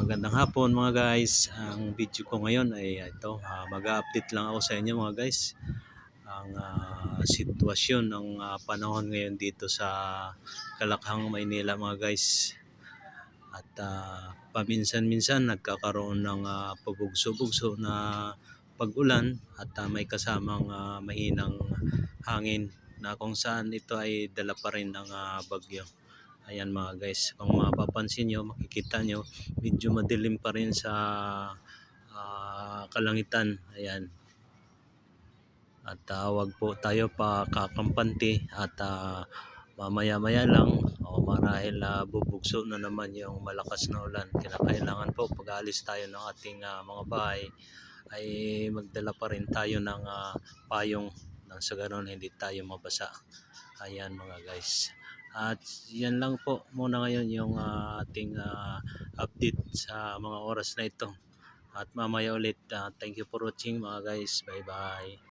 Magandang hapon mga guys. Ang video ko ngayon ay ito, mag-update lang ako sa inyo mga guys. Ang sitwasyon ng panahon ngayon dito sa Kalakhang, Maynila mga guys. At paminsan-minsan nagkakaroon ng pabugso-bugso na pag-ulan at may kasamang mahinang hangin na kung saan ito ay dala pa rin ng bagyo. Ayan mga guys, kung mapapansin nyo, makikita nyo, medyo madilim pa rin sa kalangitan. Ayan. At wag po tayo pa kakampante at mamaya-maya lang o marahil bubugso na naman yung malakas na ulan. Kinakailangan po pag-alis tayo ng ating mga bahay ay magdala pa rin tayo ng payong nang sa ganoon hindi tayo mabasa. Ayan mga guys. At yan lang po muna ngayon yung ating update sa mga oras na ito. At mamaya ulit, thank you for watching mga guys. Bye bye.